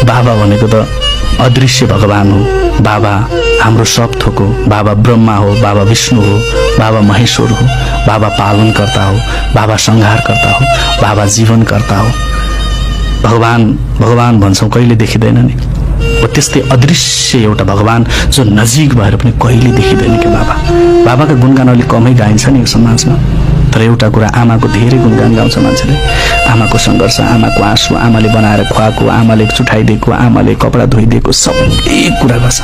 बाबा भनेको त अदृश्य भगवान हो। बाबा हाम्रो सब थोक हो। बाबा ब्रह्मा हो, बाबा विष्णु हो, बाबा महेश्वर हो, बाबा पालनकर्ता हो, बाबा संहारकर्ता हो, बाबा जीवनकर्ता हो। भगवान भगवान भन्छौँ कहिले देखिँदैन नि, हो त्यस्तै अदृश्य एउटा भगवान जो नजिक भएर पनि कहिले देखिँदैन के बाबा। बाबाका गुणगान अलिक कमै गाइन्छ नि यो समाजमा, तर एउटा कुरा आमाको धेरै गुणगान गाउँछ मान्छेले। आमाको सङ्घर्ष, आमाको आँसु, आमाले बनाएर खुवाएको, आमाले चुठाइदिएको, आमाले कपडा धोइदिएको सबै कुरा गर्छ,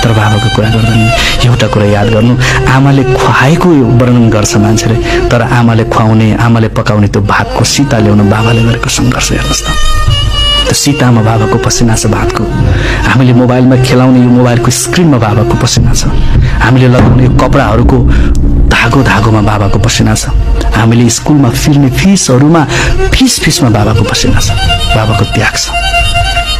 तर बाबाको कुरा गर्दैन। एउटा कुरा याद गर्नु, आमाले खुवाएको वर्णन गर्छ मान्छेले, तर आमाले खुवाउने, आमाले पकाउने त्यो भातको सीता ल्याउन बाबाले गरेको सङ्घर्ष हेर्नुहोस् त। त्यो सीतामा बाबाको पसिना छ भातको। हामीले मोबाइलमा खेलाउने यो मोबाइलको स्क्रिनमा बाबाको पसिना छ। हामीले लगाउने यो कपडाहरूको धागोमा बाबाको पसिना छ। हामीले स्कुलमा फिर्ने फिसहरूमा फिसमा बाबाको पसिना छ। बाबाको त्याग छ।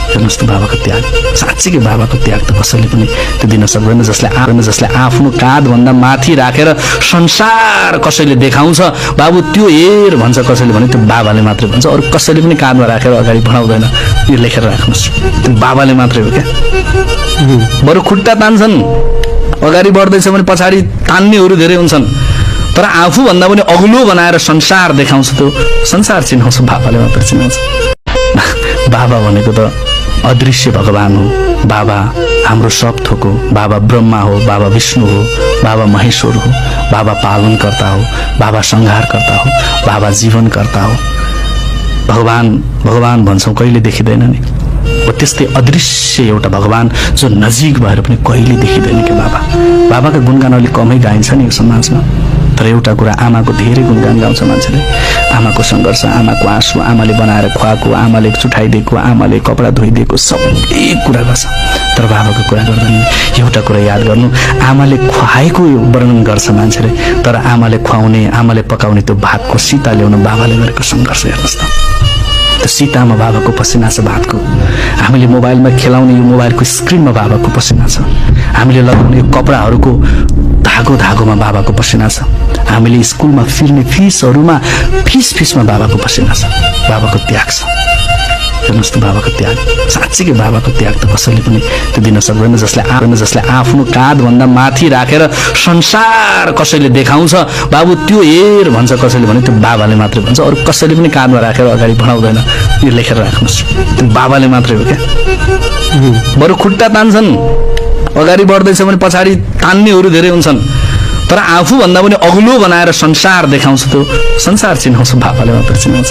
हेर्नुहोस् त बाबाको त्याग, साँच्चीकै बाबाको त्याग त कसैले पनि त्यो दिन सक्दैन। जसले आफ्नो काँधभन्दा माथि राखेर संसार कसैले देखाउँछ, बाबु त्यो हेर भन्छ कसैले भने त्यो बाबाले मात्रै भन्छ, अरू कसैले पनि काँधमा राखेर अगाडि बढाउँदैन। यो लेखेर राख्नुहोस्, त्यो बाबाले मात्रै हो क्या। बरु खुट्टा तान्छन्, अगाडि बढ्दैछ भने पछाडि तान्नेहरू धेरै हुन्छन्, तर आफूभन्दा पनि अग्लो बनाएर संसार देखाउँछ, त्यो संसार चिनाउँछ, बाबाले मात्रै चिनाउँछ। बाबा भनेको त अदृश्य भगवान हो। बाबा हाम्रो सब थोक हो। बाबा ब्रह्मा हो, बाबा विष्णु हो, बाबा महेश्वर हो, बाबा पालनकर्ता हो, बाबा संहारकर्ता हो, बाबा जीवनकर्ता हो। भगवान भगवान भन्छौँ कहिले देखिँदैन नि, हो त्यस्तै अदृश्य एउटा भगवान जो नजिक भएर पनि कहिले देखिँदैन के बाबा। बाबाका गुणगान अलिक कमै गाइन्छ नि यो समाजमा, तर एउटा कुरा आमाको धेरै गुणगान गाउँछ मान्छेले। आमाको सङ्घर्ष, आमाको आँसु, आमाले बनाएर खुवाएको, आमाले चुठाइदिएको, आमाले कपडा धोइदिएको सबै कुरा गर्छ, तर बाबाको कुरा गर्दैन। एउटा कुरा याद गर्नु, आमाले खुवाएको वर्णन गर्छ मान्छेले, तर आमाले खुवाउने, आमाले पकाउने त्यो भातको सीता ल्याउन बाबाले गरेको सङ्घर्ष हेर्नुहोस् त। त्यो सीतामा बाबाको पसिना छ भातको। हामीले मोबाइलमा खेलाउने यो मोबाइलको स्क्रिनमा बाबाको पसिना छ। हामीले लगाउने यो कपडाहरूको धागोमा बाबाको पसिना छ। हामीले स्कुलमा फिर्ने फिसहरूमा फिसमा बाबाको पसिना छ। बाबाको त्याग छ। हेर्नुहोस् त बाबाको त्याग, साँच्चीकै बाबाको त्याग त कसैले पनि त्यो दिन सक्दैन। जसले आफ्नो काँधभन्दा माथि राखेर संसार कसैले देखाउँछ, बाबु त्यो हेर भन्छ कसैले भने त्यो बाबाले मात्रै भन्छ, अरू कसैले पनि काँधमा राखेर अगाडि बढाउँदैन। यो लेखेर राख्नुहोस्, त्यो बाबाले मात्रै हो क्या। बरु खुट्टा तान्छन्, अगाडि बढ्दैछ भने पछाडि तान्नेहरू धेरै हुन्छन्, तर आफूभन्दा पनि अग्लो बनाएर संसार देखाउँछ, त्यो संसार चिनाउँछ, बाबाले मात्रै चिनाउँछ।